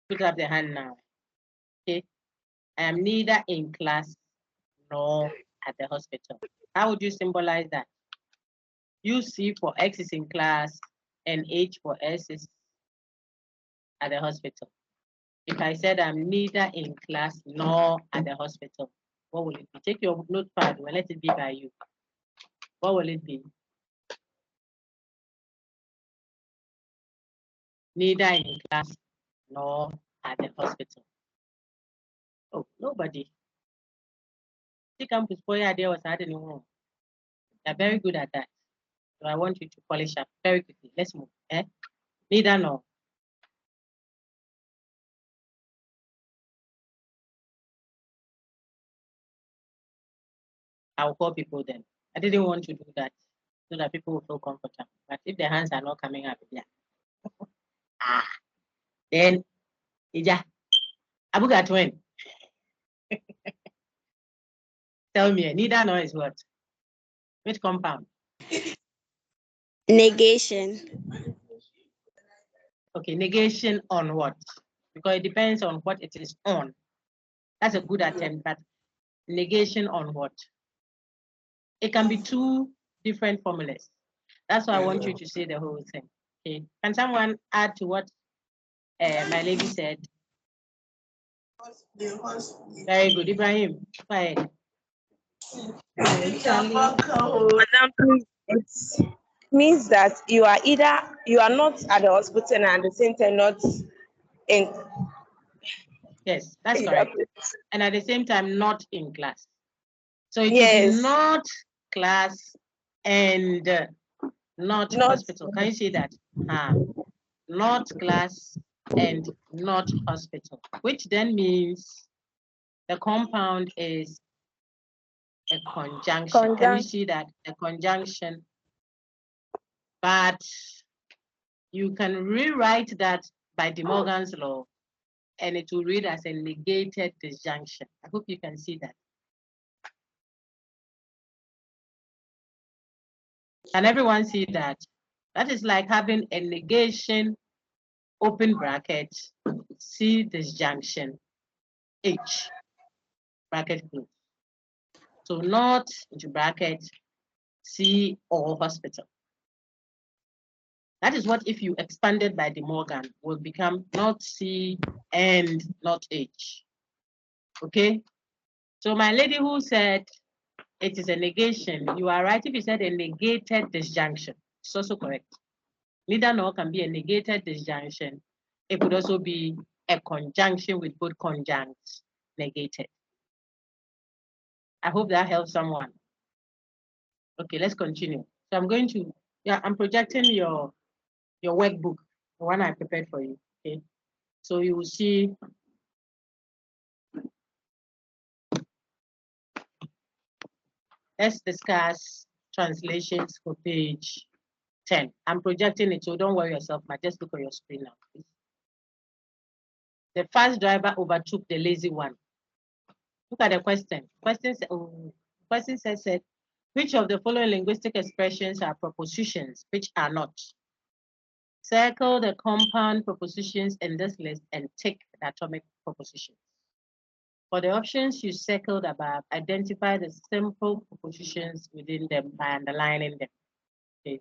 Put up the hand now. Okay. I am neither in class nor at the hospital. How would you symbolize that? UC for X is in class and H for S is at the hospital. If I said I'm neither in class nor at the hospital, what will it be? Take your notepad and let it be by you. What will it be? Neither in class nor at the hospital. Oh, nobody. The campus boy idea was adding on. They're very good at that. So I want you to polish up very quickly. Let's move. Neither nor. I'll call people then. I didn't want to do that so that people will feel comfortable. But if their hands are not coming up, yeah. Then, yeah. Abuga twin. Tell me, neither nor is what? Which compound? Negation. Okay, negation on what? Because it depends on what it is on. That's a good attempt, but negation on what? It can be two different formulas. That's why I want you to say the whole thing. Okay. Can someone add to what my lady said? Very good. Ibrahim, go ahead. Madam, please, it means that you are not at the hospital and at the same time not in. Yes, that's correct. And at the same time, not in class. So it Yes. will be not class and not hospital. Can you see that? Not class and not hospital, which then means the compound is a conjunction. Can you see that? A conjunction. But you can rewrite that by De Morgan's law, and it will read as a negated disjunction. I hope you can see that. Can everyone see that? That is like having a negation, open bracket, C disjunction, H, bracket close. So not into bracket, C or hospital. That is what if you expanded by De Morgan will become not C and not H. Okay? So my lady who said it is a negation, you are right if you said a negated disjunction. It's also correct. Neither nor can be a negated disjunction. It could also be a conjunction with both conjuncts negated. I hope that helps someone. Okay, let's continue. So I'm projecting your workbook, the one I prepared for you. Okay. So you will see let's discuss translations for page 10. I'm projecting it, so don't worry yourself, but just look at your screen now, please. The fast driver overtook the lazy one. Look at the question. Question said, which of the following linguistic expressions are propositions, which are not? Circle the compound propositions in this list and tick the atomic propositions. For the options you circled above, identify the simple propositions within them by underlining them. Okay.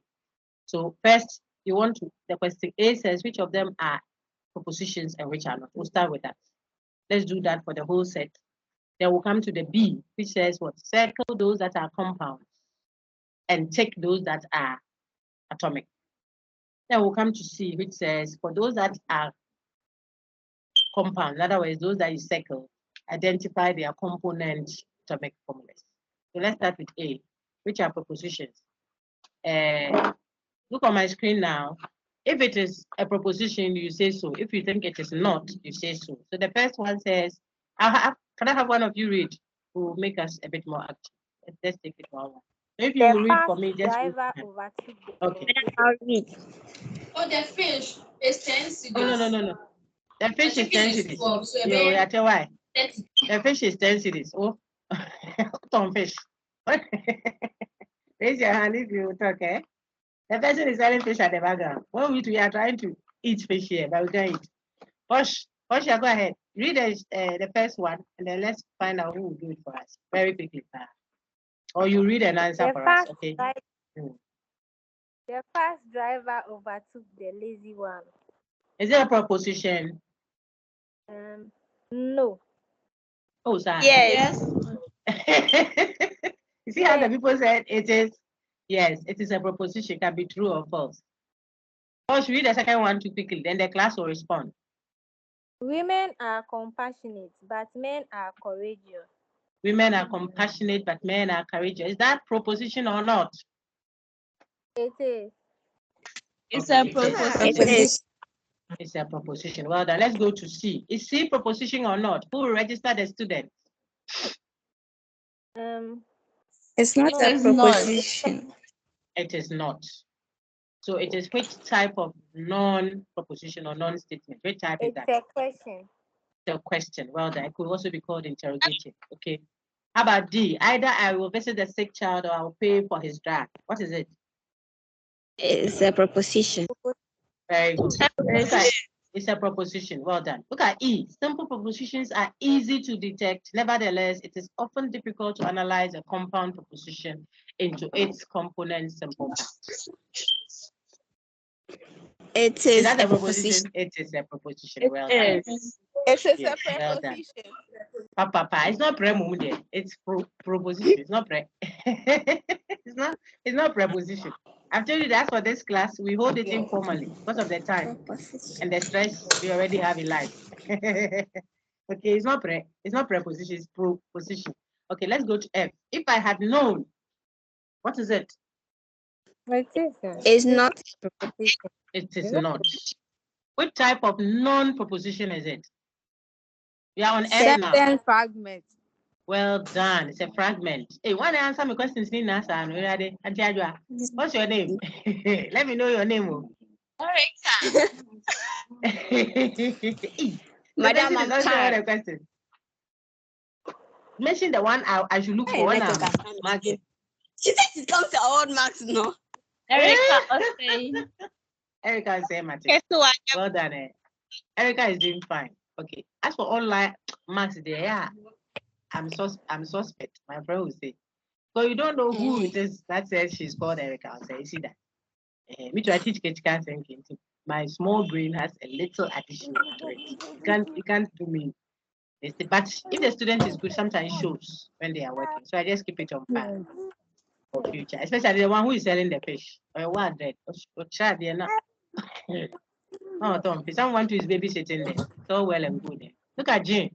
So first, the question A says which of them are propositions and which are not. We'll start with that. Let's do that for the whole set. Then we'll come to the B, which says what? Circle those that are compounds and tick those that are atomic. Then we'll come to C, which says for those that are compound, in other words, those that you circle, identify their component atomic formulas. So let's start with A, which are propositions. Look on my screen now. If it is a proposition, you say so. If you think it is not, you say so. So the first one says, can I have one of you read to make us a bit more active? Let's take it one. If you will read for me, just read. Okay. I'll read. Oh, the fish is 10 cedis. Oh, no. The fish is 10 cedis. Why? The fish is 10 cedis. Oh, some fish. Raise your hand if you talk, eh? The person is selling fish at the background. When we are trying to eat fish here, but we can't eat. Hush, Osha, go ahead. Read the first one, and then let's find out who will do it for us very quickly. Or you read an answer for us, okay? The fast driver overtook the lazy one. Is it a proposition? No. Oh, sir. Yes. You see how the people said it is? Yes, it is a proposition. It can be true or false. First, read the second one too quickly, then the class will respond. Women are compassionate, but men are courageous. Women are compassionate, but men are courageous. Is that proposition or not? It is. It's Okay, a proposition. It is. It's a proposition. Well done. Let's go to C. Is C proposition or not? Who will register the student? It's not It a is not. proposition. It is not. So it is which type of non-proposition or non-statement? Which type is It's that? a question. The question. Well done. It could also be called interrogative. Okay. How about D? Either I will visit the sick child or I will pay for his drug. What is it? It's a proposition. Very good. Look at, it's a proposition. Well done. Look at E. Simple propositions are easy to detect. Nevertheless, it is often difficult to analyze a compound proposition into its component simple parts. It is that a a proposition. It is a proposition. It Well done. is. It is Yes, a well done. preposition. Papa, it's not premude. It's proposition. It's not pre. It's not preposition. I've told you that's for this class. We hold it informally because of the time and the stress we already have in life. Okay, it's not preposition. It's proposition. Okay, let's go to F. If I had known, what is it? It is. It's not a Proposition. It is not. Which type of non-proposition is it? We are on F now. Sentence fragment. Well done. It's a fragment. Hey, want to answer my questions? What's your name? Let me know your name. Madam, I'm tired. The question. Mention the one I should look for. She said she comes to old Max, no? Erica, okay. Erica say Martin. Well done. Erica is doing fine. Okay. As for online marks, there, yeah, I'm suspect. My friend will say. So you don't know who it is that says she's called Erica. I'll say, you see that. Me too, I teach Kechika thinking. My small brain has a little addition to it. You can't do me. But if the student is good, sometimes it shows when they are working. So I just keep it on file for future, especially the one who is selling the fish. Or what that? Oh, Tom, someone who is babysitting there. So well and good. Look at Jane.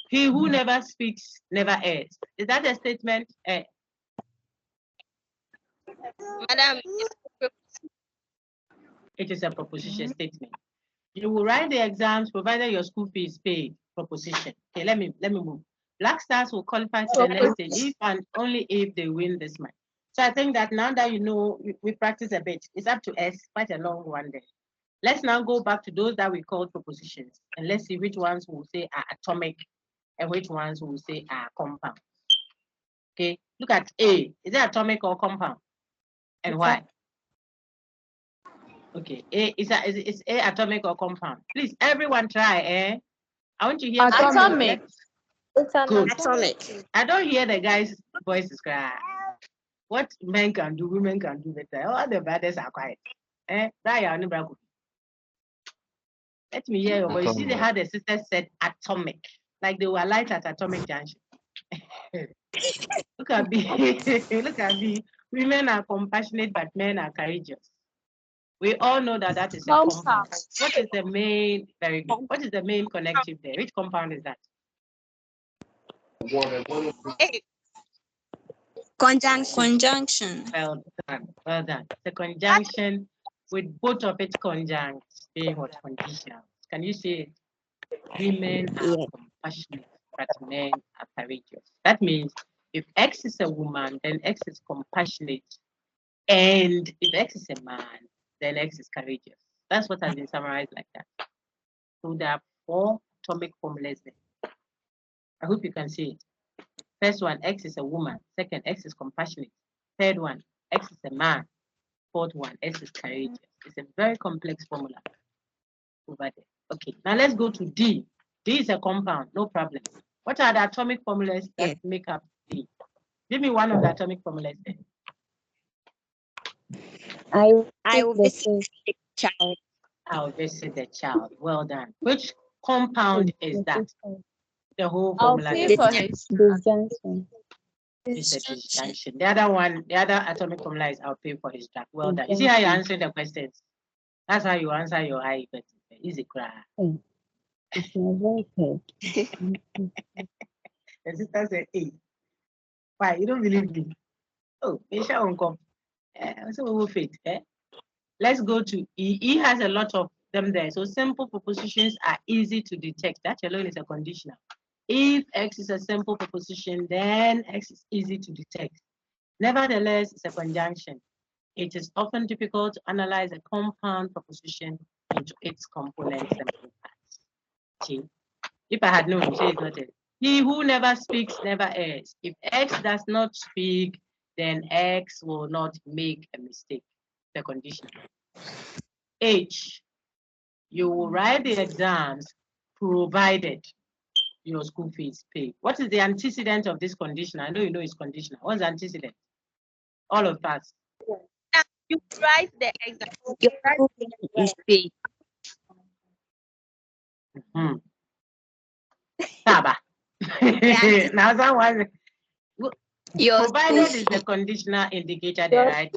He who never speaks never errs. Is that a statement? Madam, It is a proposition statement. You will write the exams provided your school fee is paid. Proposition. Okay, let me move. Black Stars will qualify to the next stage if and only if they win this match. So I think that now that you know, we practice a bit. It's up to us, quite a long one there. Let's now go back to those that we call propositions, and let's see which ones will say are atomic and which ones will say are compound. Okay, look at A. Is it atomic or compound? And why? Okay, A is A atomic or compound? Please, everyone try. I want to hear Atomic. It's an Good. atomic. I don't hear the guys' voices cry. What men can do, women can do better. All the brothers are quiet. Let me hear your voice. See how the sisters said atomic, like they were light at atomic junction. Look at me. Look at me. Women are compassionate, but men are courageous. We all know that that is a compound. What is the main? Very good. What is the main connective there? Which compound is that? Conjunction. Well done. Well done. The conjunction with both of its conjuncts being what? Conditional. Can you see it? Women are compassionate, but men are courageous. That means if X is a woman, then X is compassionate. And if X is a man, then X is courageous. That's what has been summarized like that. So there are 4 atomic formulas there. I hope you can see it. First one, X is a woman. Second, X is compassionate. Third one, X is a man. Fourth one, X is courageous. It's a very complex formula over there. Okay, now let's go to D. D is a compound, no problem. What are the atomic formulas that make up D? Give me one of the atomic formulas then. I will visit the child. I'll visit the child. Well done. Which compound is that? The whole I'll formula. pay there. for his Disjunction. It's a disjunction. The other one, the other atomic formula is I'll pay for his drug. Well done. You see how you're answering the questions? That's how you answer your high, but easy cry. It's my very The sister said, hey, why? You don't believe me? Oh, Misha won't come. So we will fit. Let's go to E. E has a lot of them there. So simple propositions are easy to detect. That alone is a conditional. If X is a simple proposition, then X is easy to detect. Nevertheless, it's a conjunction. It is often difficult to analyze a compound proposition into its component simple parts. See? If I had known, you say it's not it. He who never speaks never errs. If X does not speak, then X will not make a mistake. The condition. H, you will write the exams provided your school fee is paid. What is the antecedent of this condition? I know you know it's conditional. What's the antecedent? All of us. You write the exam. Your school fee is paid. Saba. Now someone Your provided school is the conditional indicator there, right?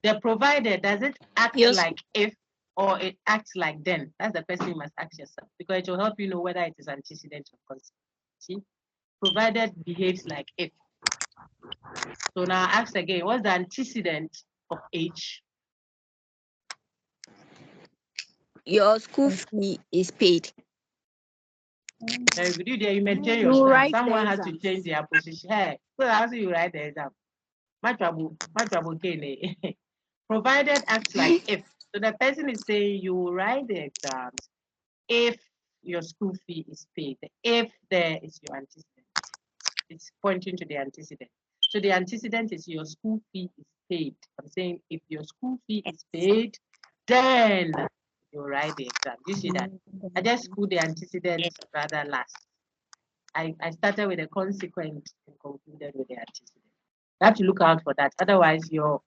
The provided, does it act Yes. like if or it acts like then? That's the question you must ask yourself because it will help you know whether it is antecedent or consequent. See? Provided behaves like if. So now ask again, what's the antecedent of H? Your school fee is paid. Very good. You there, you maintain You your stand. write the Someone has to exams. change their position. Hey, so how do you write the exam? My trouble, Kene. Provided acts like if. So the person is saying you will write the exams if your school fee is paid. The if there is your antecedent. It's pointing to the antecedent. So the antecedent is your school fee is paid. I'm saying if your school fee is paid, then you write the exam. You see that? I just put the antecedent rather last. I started with a consequent and concluded with the antecedent. You have to look out for that. Otherwise, you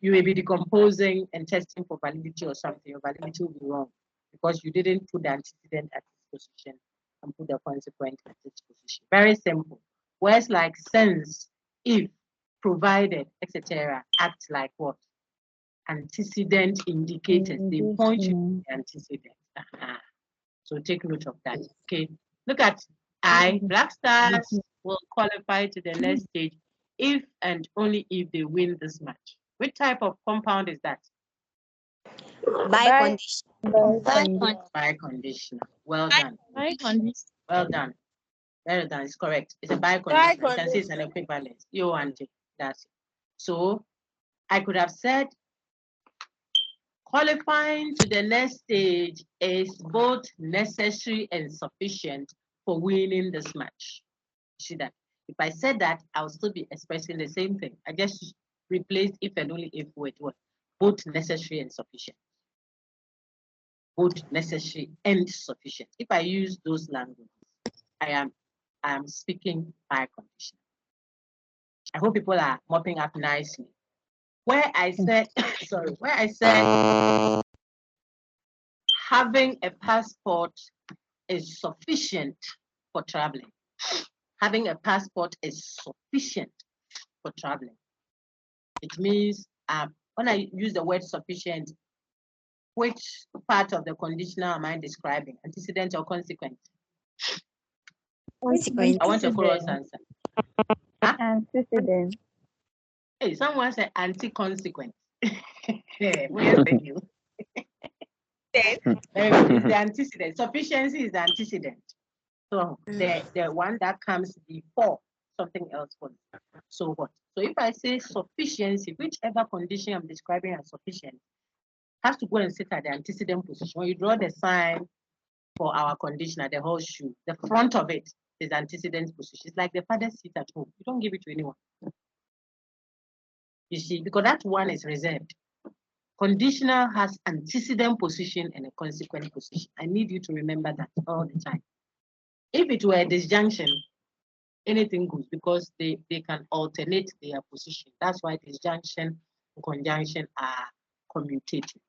may be decomposing and testing for validity or something. Your validity will be wrong because you didn't put the antecedent at its position and put the consequent at its position. Very simple. Words like since, if, provided, etc. act like what? Antecedent indicators. They point you to the antecedent. So take note of that. Okay. Look at I. Black Stars will qualify to the next stage if and only if they win this match. Which type of compound is that? By condition. By conditional. Well done. by condition. Well done. Well done. It's correct. It's a by conditional. You can see it's an equivalent. You want it. That's it. So I could have said qualifying to the next stage is both necessary and sufficient for winning this match. See that? If I said that, I'll still be expressing the same thing. I just replaced if and only if with what? Both necessary and sufficient. Both necessary and sufficient. If I use those languages, I am speaking by condition. I hope people are mopping up nicely. Where I said, sorry, where I said having a passport is sufficient for traveling. Having a passport is sufficient for traveling. It means when I use the word sufficient, which part of the conditional am I describing? Antecedent or consequent? Consequent. I want a chorus answer. Huh? Antecedent. Hey, someone said anti-consequent. Where's the you? It's the antecedent. Sufficiency is the antecedent. So the one that comes before something else follows. So what? So if I say sufficiency, whichever condition I'm describing as sufficient, has to go and sit at the antecedent position. When you draw the sign for our condition at the horseshoe, the front of it is antecedent position. It's like the father's seat at home. You don't give it to anyone. You see, because that one is reserved. Conditional has antecedent position and a consequent position. I need you to remember that all the time. If it were a disjunction, anything goes because they can alternate their position. That's why disjunction and conjunction are commutative.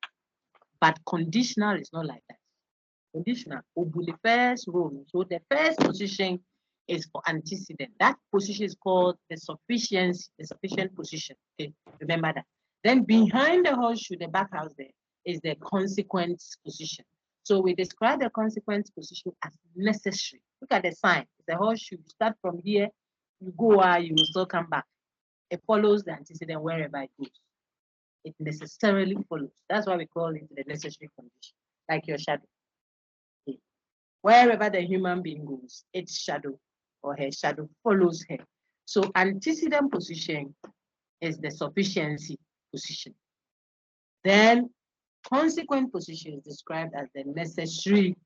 But conditional is not like that. Conditional, the first role. So the first position is for antecedent. That position is called the sufficient position. Okay, remember that. Then behind the horseshoe, the back house there is the consequent position. So we describe the consequent position as necessary. Look at the sign. It's a horseshoe. You start from here, you go you will still come back. It follows the antecedent wherever it goes. It necessarily follows. That's why we call it the necessary condition, like your shadow. Okay. Wherever the human being goes, its shadow or her shadow follows her. So antecedent position is the sufficiency position. Then consequent position is described as the necessary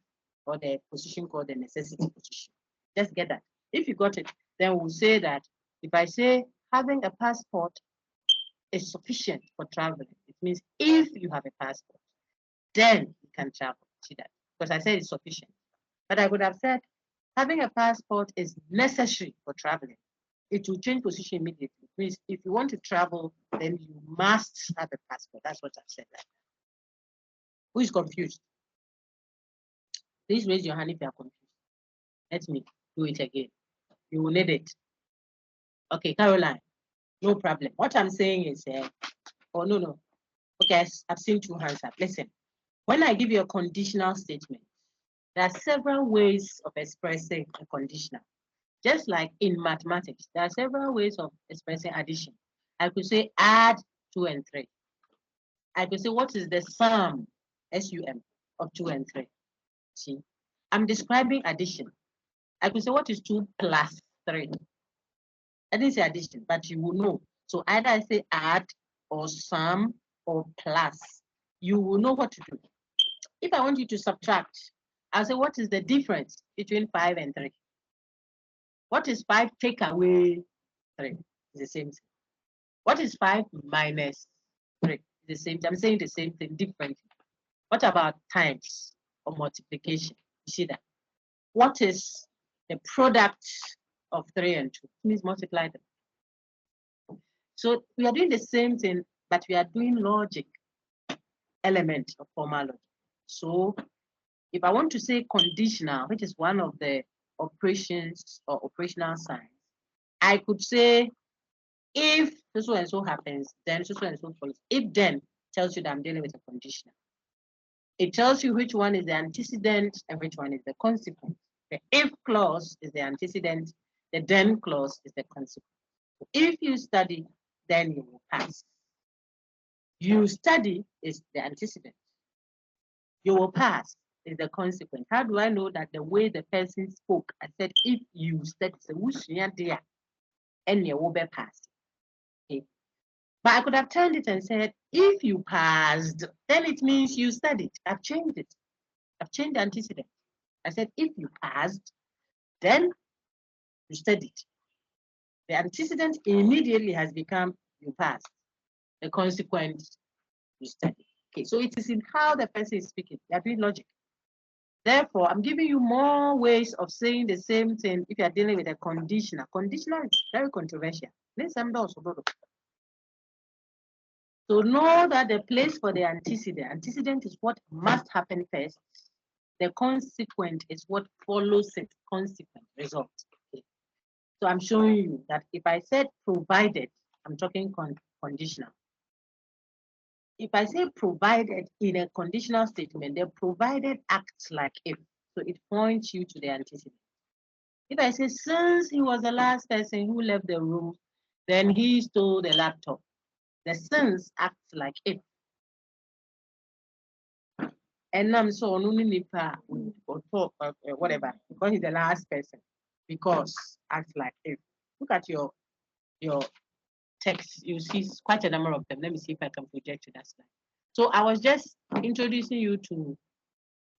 or the position called the necessity position. Just get that. If you got it, then we'll say that if I say having a passport is sufficient for traveling, it means if you have a passport, then you can travel. See that? Because I said it's sufficient. But I would have said having a passport is necessary for traveling. It will change position immediately. It means if you want to travel, then you must have a passport. That's what I've said. Who is confused? Please raise your hand if you are confused. Let me do it again. You will need it. Okay, Caroline, no problem. What I'm saying is, oh, no. Okay, I've seen two hands up. Listen, when I give you a conditional statement, there are several ways of expressing a conditional. Just like in mathematics, there are several ways of expressing addition. I could say add 2 and 3. I could say what is the sum, SUM, of 2 and 3. See, I'm describing addition. I could say what is 2 plus 3. I didn't say addition, but you will know. So either I say add or sum or plus. You will know what to do. If I want you to subtract, I'll say what is the difference between 5 and 3? What is 5 take away 3? It's the same thing. What is 5 minus 3? It's the same thing. I'm saying the same thing differently. What about times or multiplication? You see that? What is the product of 3 and 2? It means multiply them. So we are doing the same thing, but we are doing logic element of formal logic. So if I want to say conditional, which is one of the operations or operational signs, I could say if so and so happens, then so and so follows. If then tells you that I'm dealing with a conditional. It tells you which one is the antecedent and which one is the consequent. The if clause is the antecedent, the then clause is the consequent. So if you study, then you will pass. You study is the antecedent. You will pass is the consequent. How do I know that the way the person spoke? I said, if you study, and you will be passed. Okay. But I could have turned it and said, if you passed, then it means you studied. I've changed it. I've changed the antecedent. I said, if you passed, then you studied. The antecedent immediately has become you passed. The consequent, you studied. Okay, so it is in how the person is speaking. They are doing logic. Therefore, I'm giving you more ways of saying the same thing if you are dealing with a conditional. Conditional is very controversial. So know that the place for the antecedent is what must happen first. The consequent is what follows it, consequent result. Okay. So I'm showing you that if I said provided, I'm talking conditional. If I say provided in a conditional statement, the provided acts like if. So it points you to the antecedent. If I say since he was the last person who left the room, then he stole the laptop. The since acts like if. And I'm so nipa or talk whatever because he's the last person. Because acts like if. Look at your text. You see quite a number of them. Let me see if I can project to that slide. So I was just introducing you to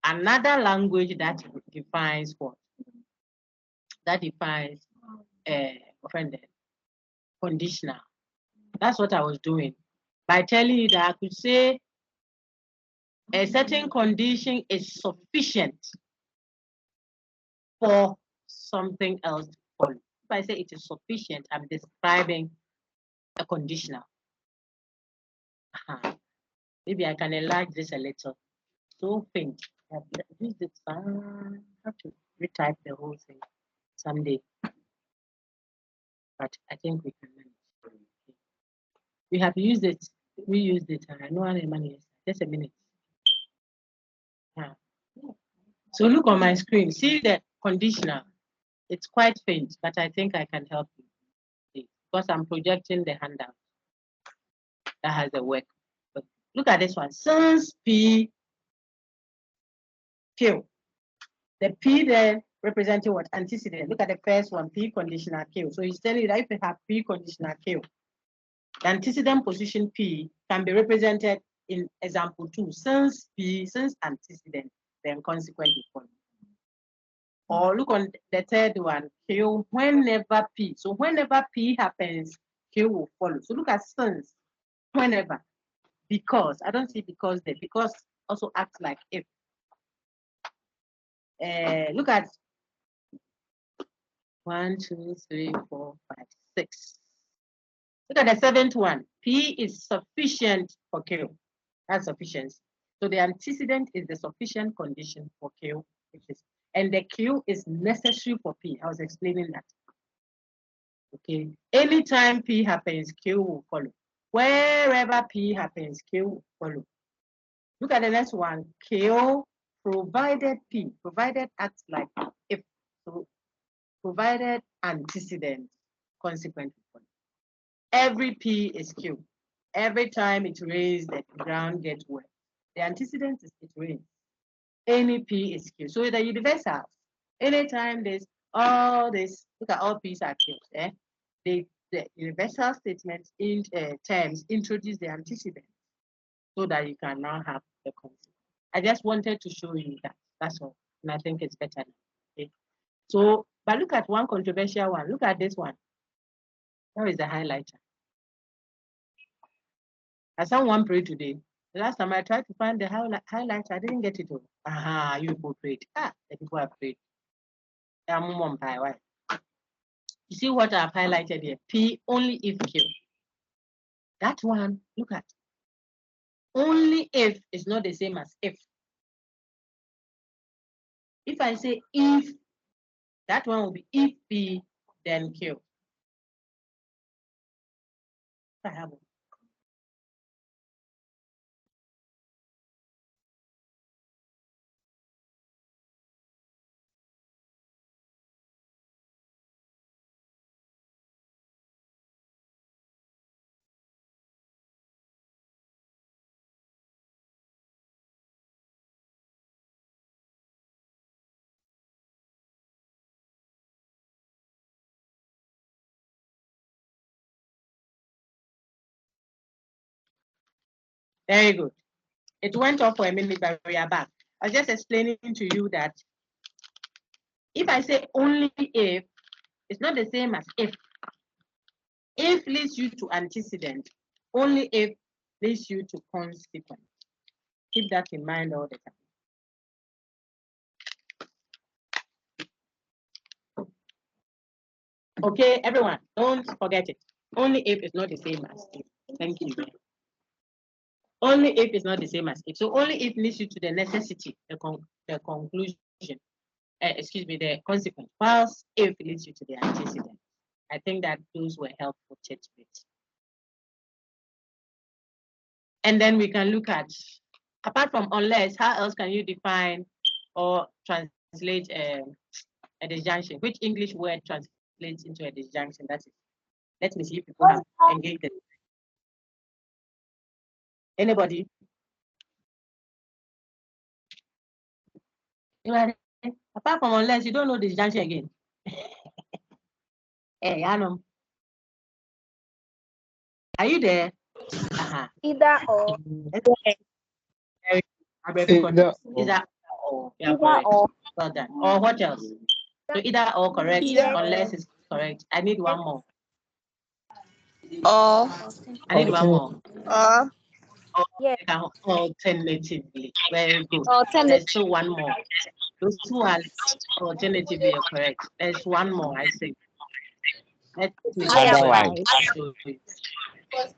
another language that defines what? That defines conditional. That's what I was doing by telling you that I could say a certain condition is sufficient for something else to follow. If I say it is sufficient, I'm describing a conditional. Maybe I can enlarge this a little. So faint. I've used it. I have to retype the whole thing someday. But I think we can manage. We have used it. We used it. I know how many. Just a minute. So look on my screen. See the conditional. It's quite faint, but I think I can help you because I'm projecting the handout that has the work. But look at this one. Since P Q. The P there representing what? Antecedent. Look at the first one, P conditional Q. So he's telling you that if you have P conditional Q, the antecedent position P can be represented in example 2, since P, since antecedent, then consequent will follow. Or look on the third one, Q, whenever P. So whenever P happens, Q will follow. So look at since, whenever, because. I don't see because there. Because also acts like if. Look at 1, 2, 3, 4, 5, 6. Look at the seventh one. P is sufficient for Q. That's sufficiency. So the antecedent is the sufficient condition for Q, and the Q is necessary for P. I was explaining that. Okay. Anytime P happens, Q will follow. Wherever P happens, Q will follow. Look at the next one. Q provided P. Provided acts like if. So provided antecedent, consequent will follow. Every P is Q. Every time it rains, the ground gets wet. The antecedent is it rains. Any P is Q. So the universals, anytime there's all this, look at all P's are Q's. The universal statements in terms introduce the antecedent so that you can now have the concept. I just wanted to show you that. That's all. And I think it's better now. Okay. So, but look at one controversial one. Look at this one. Where is the highlighter? Has someone prayed today? The last time I tried to find the highlighter, I didn't get it all. Aha, you people prayed. The people have prayed. You see what I've highlighted here? P only if Q. That one, look at. Only if is not the same as if. If I say if, that one will be if P, then Q. I have one. Very good. It went off for a minute, but we are back. I was just explaining to you that if I say only if, it's not the same as if. If leads you to antecedent, only if leads you to consequent. Keep that in mind all the time. Okay, everyone, don't forget it. Only if is not the same as if. Thank you. Only if is not the same as if. So only if leads you to the necessity, the conclusion, the consequence, whilst if leads you to the antecedent. I think that those were helpful tidbits. And then we can look at, apart from unless, how else can you define or translate a disjunction? Which English word translates into a disjunction? That's it. Let me see if people have engaged it. Anybody? Apart from unless, you don't know disjunction again. Hey, Anum. Are you there? Either or. Either or. Yeah, correct. Or. Well done. Or what else? So either or correct, unless it's correct. I need one more. Or I need one more. Yes. Alternatively. Very good. Alternative. There's still one more. Those who are alternatively are correct. There's one more, I think. Let me Otherwise. show you.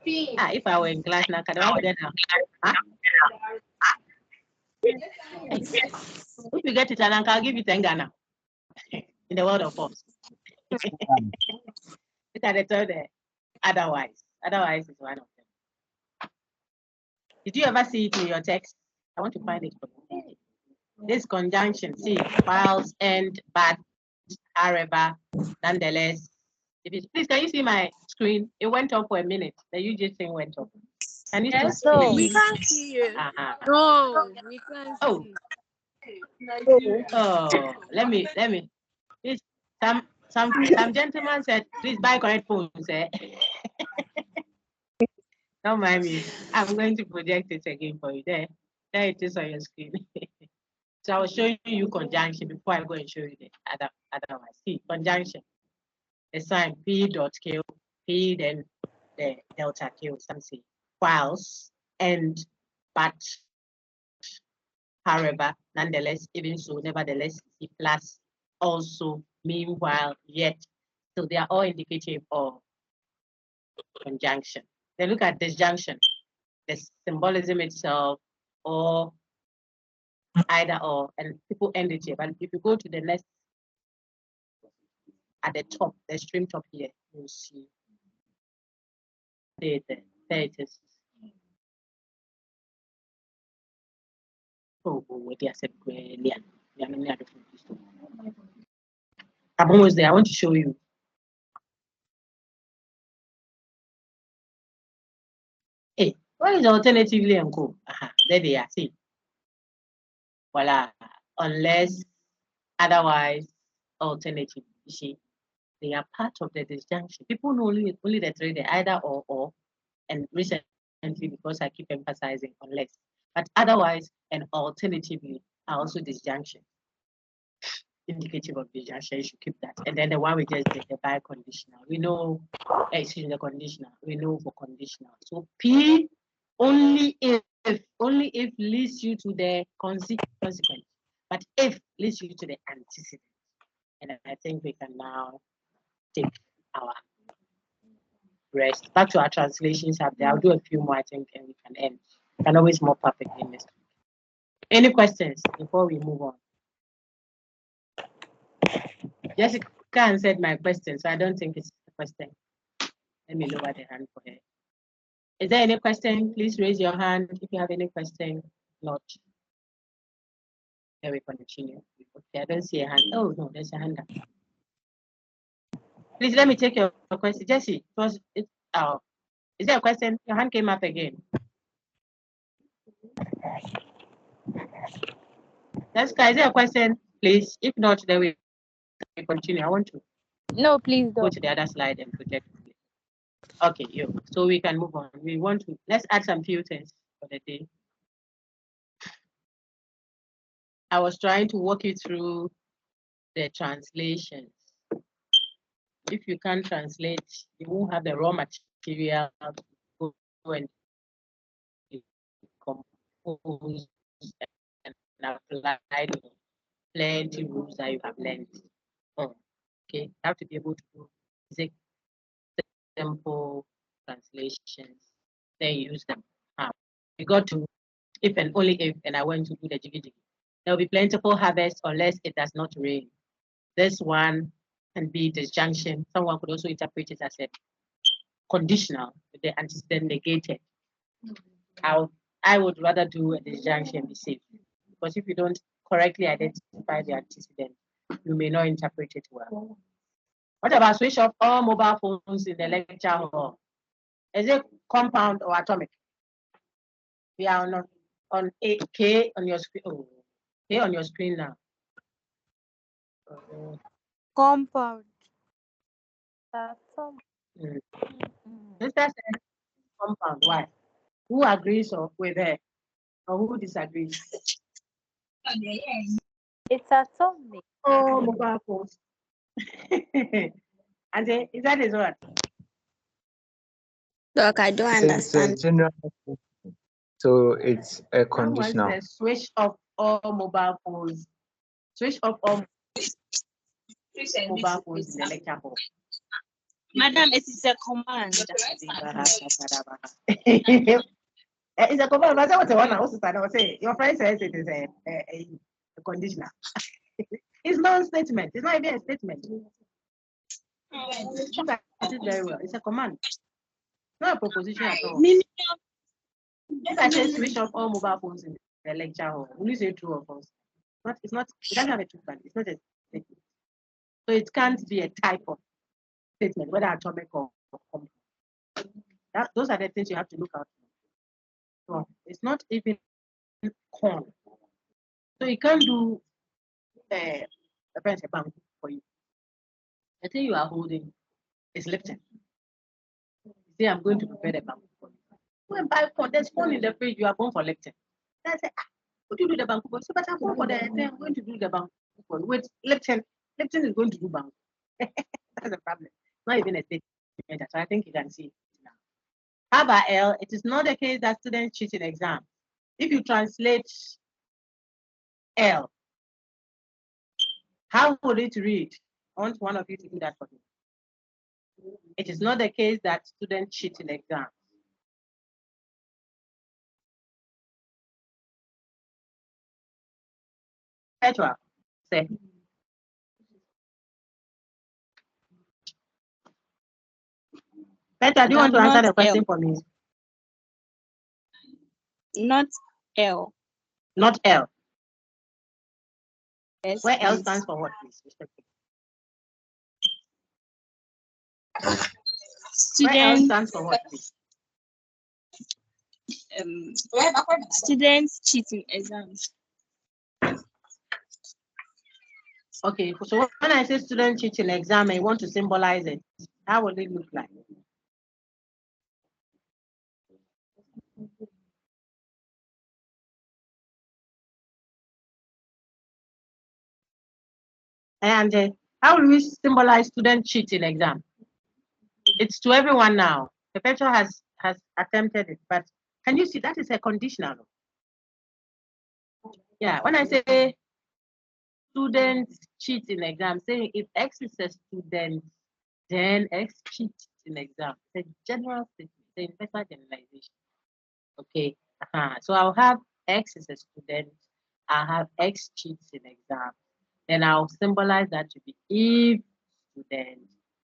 If I were in class now, can I get now? If you get it, and I'll give you 10 Ghana in the world of force. Look at the third there. Otherwise. Otherwise is one of them. Did you ever see it in your text? I want to find it for you. This conjunction, see, whilst, and, but, however, nonetheless. Please, can you see my screen? It went up for a minute. The UJ thing went up. Can you Yes, still see? we can't see you. No, we can't Oh. see. Oh, let me. Please, some gentleman said, please buy correct phones. Don't mind me. I'm going to project it again for you. There it is on your screen. So I was showing you conjunction before I go and show you the otherwise. See, conjunction. The sign P dot Q, P then the delta Q, something. Whilst, and, but, however, nonetheless, even so, nevertheless, C plus, also, meanwhile, yet. So they are all indicative of conjunction. Then look at disjunction, the symbolism itself, or either or, and people end it here. But if you go to the next, at the top, the extreme top here, you'll see there it is. Oh, I'm almost there. I want to show you. Hey, what is alternatively and co? There they are. See. Voila. Unless otherwise alternative. You see, they are part of the disjunction. People know only the three, the either or, and recently because I keep emphasizing unless. But otherwise and alternatively are also disjunction. Indicative of disjunction, you should keep that. And then the one we just did, the biconditional. We know, excuse me, the conditional. We know for conditional. So P only if leads you to the consequence, but if leads you to the antecedent. And I think we can now take our rest. Back to our translations up there. I'll do a few more, I think, and we can end. We can always more perfect in this. Any questions before we move on? Jessica answered my question, so I don't think it's a question. Let me lower the hand for her. Is there any question? Please raise your hand if you have any question. Not. Then we continue. Okay, I don't see a hand. Oh no, there's a hand up. Please let me take your question. Jessie, is there a question? Your hand came up again. Jessica, is there a question? Please. If not, then we continue. I want to No, please go don't. to the other slide and project. Okay, so we can move on. Let's add some few things for the day. I was trying to walk you through the translations. If you can't translate, you won't have the raw material to go and compose and apply the plenty rules that you have learned. Okay, you have to be able to do basic, simple translations, then use them. We got to if and only if, and I went to do the jiggy jiggy. There will be plentiful harvest unless it does not rain. This one can be disjunction. Someone could also interpret it as a conditional, the antecedent negated. I would rather do a disjunction be safe, because if you don't correctly identify the antecedent, you may not interpret it well. What about switch off all mobile phones in the lecture hall? Is it compound or atomic? We are on 8K on your screen. Oh, K on your screen now. Compound. Sister said compound. Why? Who agrees with her or who disagrees? It's atomic. Oh, mobile phones. And then, is that is what? Doc, I don't It's a understand. general So it's a That one conditional. says switch off all mobile phones. Switch off all mobile phones in the lecture hall. Madam, it is a command. It's a command. But what's the one I also started? I was saying your friend says it is a conditional. It's not a statement. It's not even a statement. Look at it very well. It's a command. It's not a proposition at all. If I say switch off all mobile phones in the lecture hall, will you say true or false? It's not. It doesn't have a true value. It's not a statement. So it can't be a type of statement, whether atomic or compound. Those are the things you have to look out for. So it's not even corn. So you can't do a bank for you. The thing you are holding is lifting. Say, I'm going to prepare the bank for you. Go and buy corn. There's corn in the fridge. You are going for lifting. Then I say, what do you do the bank for? So, but I'm going for the thing. I'm going to do the bank for you. Wait, lifting is going to do bank. That's a problem. Not even a statement. So I think you can see it now. How about L? It is not the case that students cheat in exam. If you translate L, how would it read? I want one of you to do that for me. It is not the case that students cheat in exam. Petra, say. Petra, do you want to answer the question for me? Not L. Not L. Yes, Where L please. stands for what, please? Where L Students, stands for what, please? students cheating exams. Okay, so when I say student cheat in exam, I want to symbolize it. How will it look like? And how will we symbolize student cheat in exam? It's to everyone now. The Perpetual has attempted it, but can you see that is a conditional? Yeah, when I say students cheat in exam, saying if X is a student, then X cheats in exam. It's a general statement, the universal generalization. Okay, so I'll have X is a student, I'll have X cheats in exam. Then I'll symbolize that to be if student,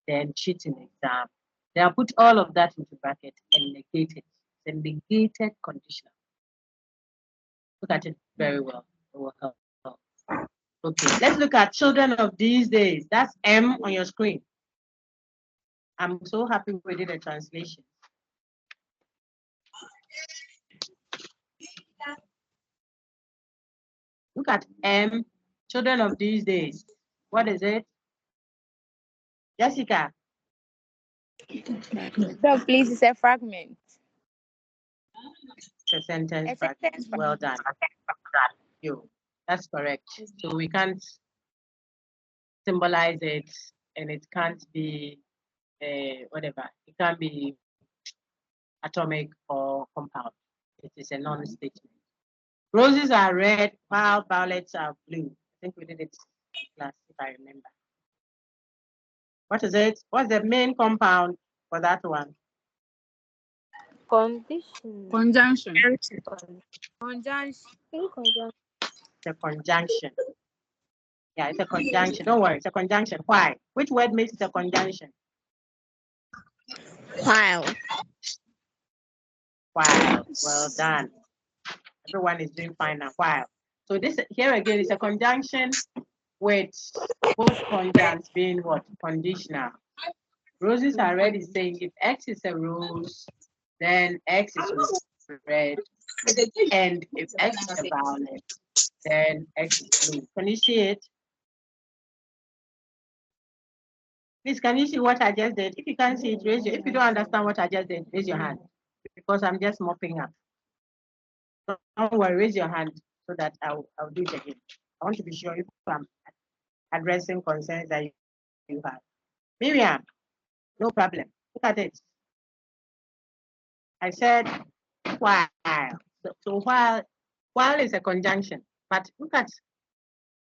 then cheat in exam. Then I'll put all of that into bracket and negate it. The negated conditional. Look at it very well. It will help. Okay, let's look at children of these days. That's M on your screen. I'm so happy we did a translation. Look at M, children of these days. What is it? Jessica. So please, it's a fragment. It's a sentence A fragment. sentence Well done. You. That's correct. So we can't symbolize it, and it can't be whatever. It can't be atomic or compound. It is a non-statement. Roses are red, while violets are blue. I think we did it in class, if I remember. What is it? What's the main compound for that one? Condition. Conjunction. Conjunction. It's a conjunction. Yeah, it's a conjunction. Don't worry, it's a conjunction. Why? Which word makes it a conjunction? While. While. Well done. Everyone is doing fine now. While. So this here again is a conjunction with both conjuncts being what? Conditional. Roses are red is saying if X is a rose, then X is red. And if X is a violet, then X is blue. Can you see it? Please, can you see what I just did? If you can't see it, raise your, if you don't understand what I just did, raise your hand. Because I'm just mopping up. So don't worry, raise your hand so that I'll do it again. I want to be sure if I'm addressing concerns that you have. Miriam, no problem. Look at it. I said while. So while is a conjunction, but look at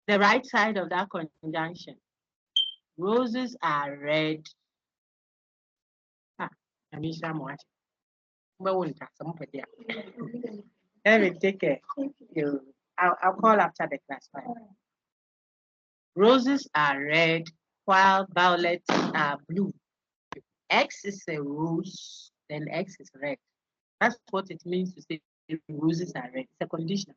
the right side of that conjunction. Roses are red. Let me take care. I'll call after the class. Fine. Roses are red, while violets are blue. If X is a rose, then X is red. That's what it means to say roses are red. It's a conditional.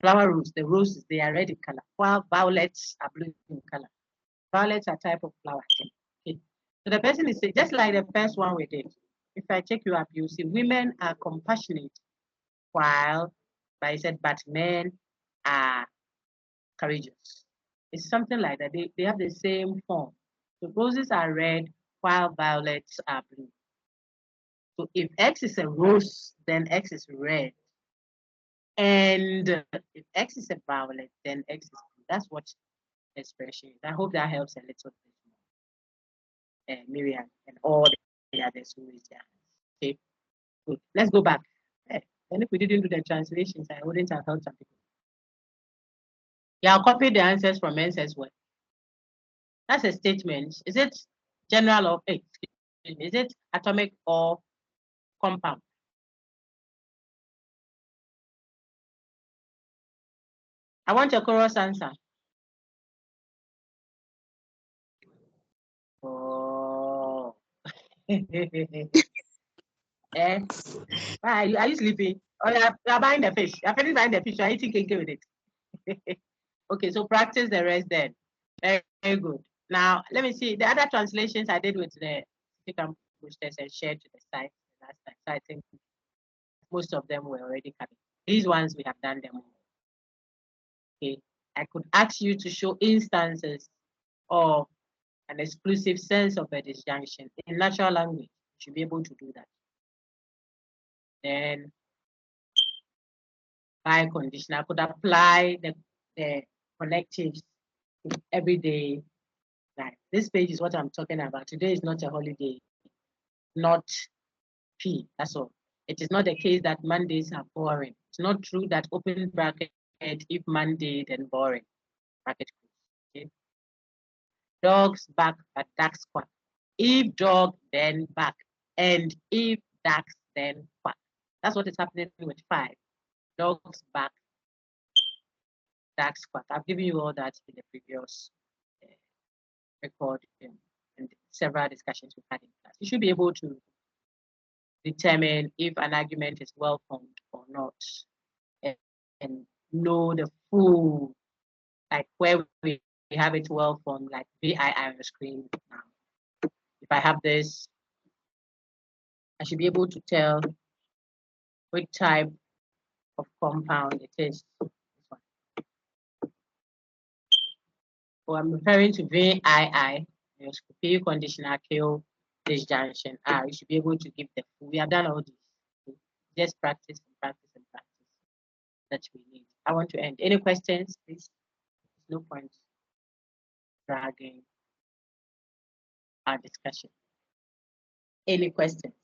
Flower rose, the roses, they are red in color, while violets are blue in color. Violets are type of flower. Okay. So the person is saying, just like the first one we did, if I check you up, you see women are compassionate, while, but I said, but men are courageous. It's something like that. They have the same form. So roses are red, while violets are blue. So if X is a rose, then X is red. And if X is a violet, then X is blue. That's what expression is. I hope that helps a little bit more. Miriam and all the others who is there. Okay, good. Let's go back. And if we didn't do the translations, I wouldn't have helped some people. Yeah, I'll copy the answers from as well. That's a statement. Is it general or is it atomic or compound? I want your chorus answer. Oh. Eh? Why are you sleeping? Oh, you're buying the fish. You're finished buying the fish. You're eating cake with it. Okay, so practice the rest then. Very, very good. Now, let me see. The other translations I did with the boosters and shared to the site last time. So I think most of them were already coming. These ones we have done them. Okay, I could ask you to show instances of an exclusive sense of a disjunction in natural language. You should be able to do that. Then by condition, I could apply the connectives to everyday life. This page is what I'm talking about. Today is not a holiday, not P, that's all. It is not the case that Mondays are boring. It's not true that open bracket, if Monday, then boring. Bracket. Okay. Dogs bark, but ducks quack. If dog, then bark. And if ducks, then quack. That's what is happening with 5. Dogs bark, ducks quack. I've given you all that in the previous record and several discussions we've had in class. You should be able to determine if an argument is well formed or not, and know the full, like where we have it well formed, like VII on the screen now. If I have this, I should be able to tell which type of compound it is. So I'm referring to VII, conditional kill disjunction. You should be able to give the full. We have done all this. Just practice and practice and practice that we need. I want to end. Any questions, please? There's no point dragging our discussion. Any questions?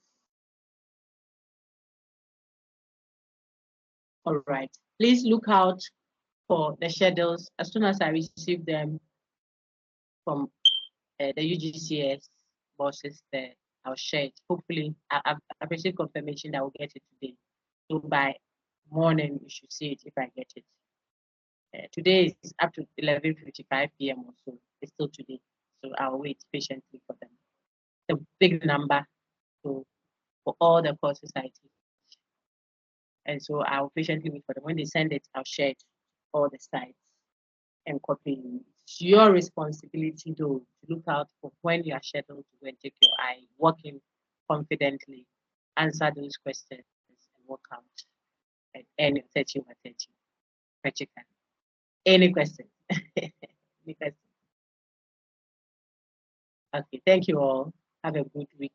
All right. Please look out for the schedules as soon as I receive them from the UGCS bosses there. I'll share it. Hopefully, I've received confirmation that I will get it today. So by morning, you should see it if I get it. Today is up to 11:55 p.m. or so. It's still today. So I'll wait patiently for them. It's a big number for all the courses I teach. And so I'll patiently wait for them. When they send it, I'll share it all the sites and copy. It's your responsibility, though, to look out for when you are scheduled to go and take your eye, working confidently, answer those questions, and work out at any 30 over 30 practically. Any questions? Any questions? Okay, thank you all. Have a good week.